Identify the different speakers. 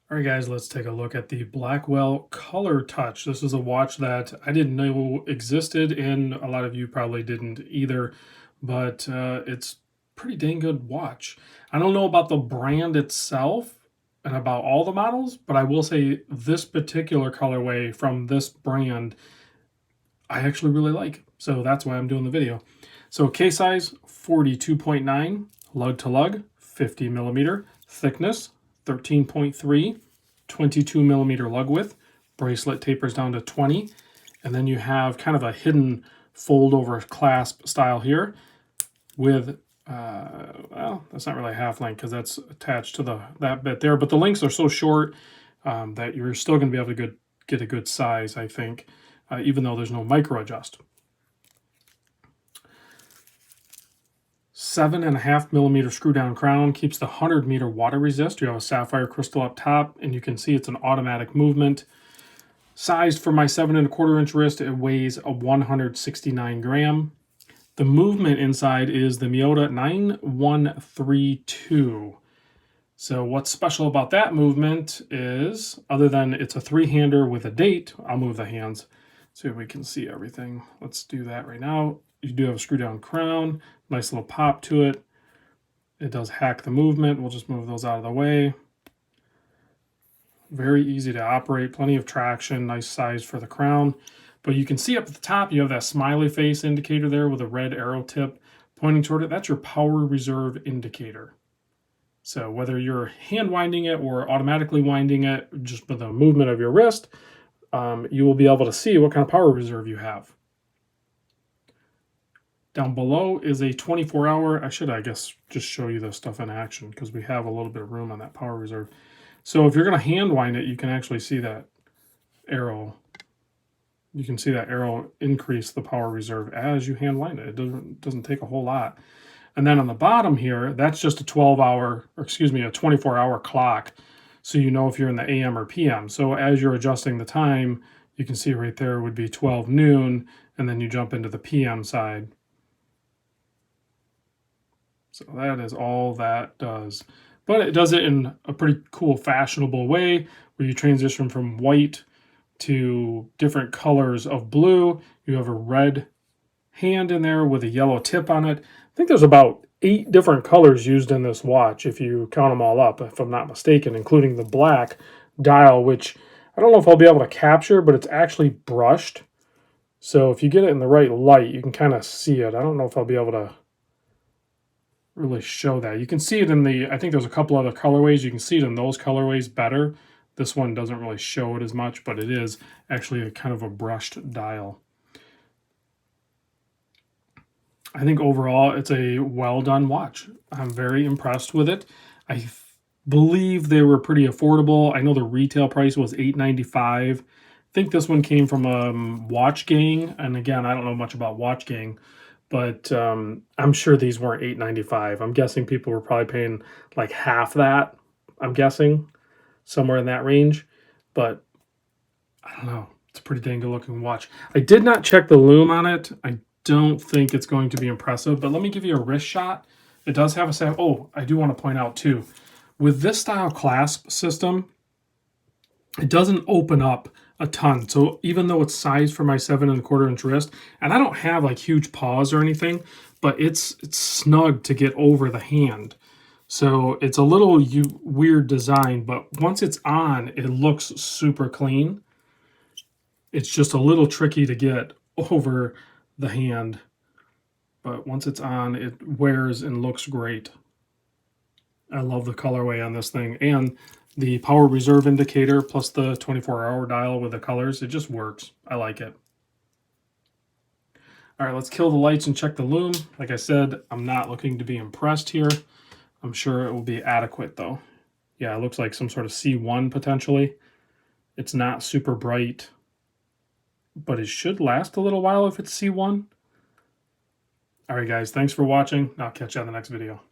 Speaker 1: All right, guys, let's take a look at the Blackwell Color Touch. This is a watch that I didn't know existed, and a lot of you probably didn't either, but it's pretty dang good watch. I don't know about the brand itself and about all the models, but I will say this particular colorway from this brand, I actually really like. So that's why I'm doing the video. So case size, 42.9, lug to lug, 50 millimeter, thickness, 13.3, 22 millimeter lug width, bracelet tapers down to 20, and then you have kind of a hidden fold over clasp style here with, well, that's not really a half link because that's attached to that bit there, but the links are so short that you're still going to be able to get a good size, I think, even though there's no micro adjust. 7.5 millimeter screw down crown keeps the 100-meter water resist. You have a sapphire crystal up top, and you can see it's an automatic movement. Sized for my 7.25 inch wrist, it weighs a 169 gram. The movement inside is the Miyota 9132. So what's special about that movement is, other than it's a three-hander with a date, I'll move the hands so we can see everything. Let's do that right now. You do have a screw down crown, nice little pop to it. It does hack the movement. We'll just move those out of the way. Very easy to operate, plenty of traction, nice size for the crown. But you can see up at the top, you have that smiley face indicator there with a red arrow tip pointing toward it. That's your power reserve indicator. So whether you're hand winding it or automatically winding it, just with the movement of your wrist, you will be able to see what kind of power reserve you have. Down below is a 24-hour, I should, I guess, just show you this stuff in action because we have a little bit of room on that power reserve. So if you're going to hand wind it, you can actually see that arrow. You can see that arrow increase the power reserve as you hand wind it. It doesn't take a whole lot. And then on the bottom here, that's just a 24-hour clock. So you know if you're in the AM or PM. So as you're adjusting the time, you can see right there would be 12 noon, and then you jump into the PM side. So that is all that does. But it does it in a pretty cool, fashionable way where you transition from white to different colors of blue. You have a red hand in there with a yellow tip on it. I think there's about 8 different colors used in this watch, if you count them all up, if I'm not mistaken, including the black dial, which I don't know if I'll be able to capture, but it's actually brushed. So if you get it in the right light, you can kind of see it. I don't know if I'll be able to really show that. You can see it in the, I think there's a couple other colorways. You can see it in those colorways better. This one doesn't really show it as much, but it is actually a kind of a brushed dial. I think overall it's a well done watch. I'm very impressed with it. I believe they were pretty affordable. I know the retail price was $8.95. I think this one came from Watch Gang, and again, I don't know much about Watch Gang, but I'm sure these weren't $8.95. I'm guessing people were probably paying like half that. I'm guessing somewhere in that range, but I don't know. It's a pretty dang good looking watch. I did not check the lume on it. I don't think it's going to be impressive, but let me give you a wrist shot. It does have a oh, I do want to point out too, with this style clasp system, it doesn't open up a ton. So even though it's sized for my 7.25 inch wrist, and I don't have like huge paws or anything, but it's snug to get over the hand. So it's a little weird design, but once it's on, it looks super clean. It's just a little tricky to get over the hand, but once it's on, it wears and looks great. I love the colorway on this thing, and the power reserve indicator plus the 24-hour dial with the colors, it just works. I like it. All right, let's kill the lights and check the lume. Like I said, I'm not looking to be impressed here. I'm sure it will be adequate though. Yeah, it looks like some sort of C1 potentially. It's not super bright, but it should last a little while if it's C1. All right, guys, thanks for watching. I'll catch you on the next video.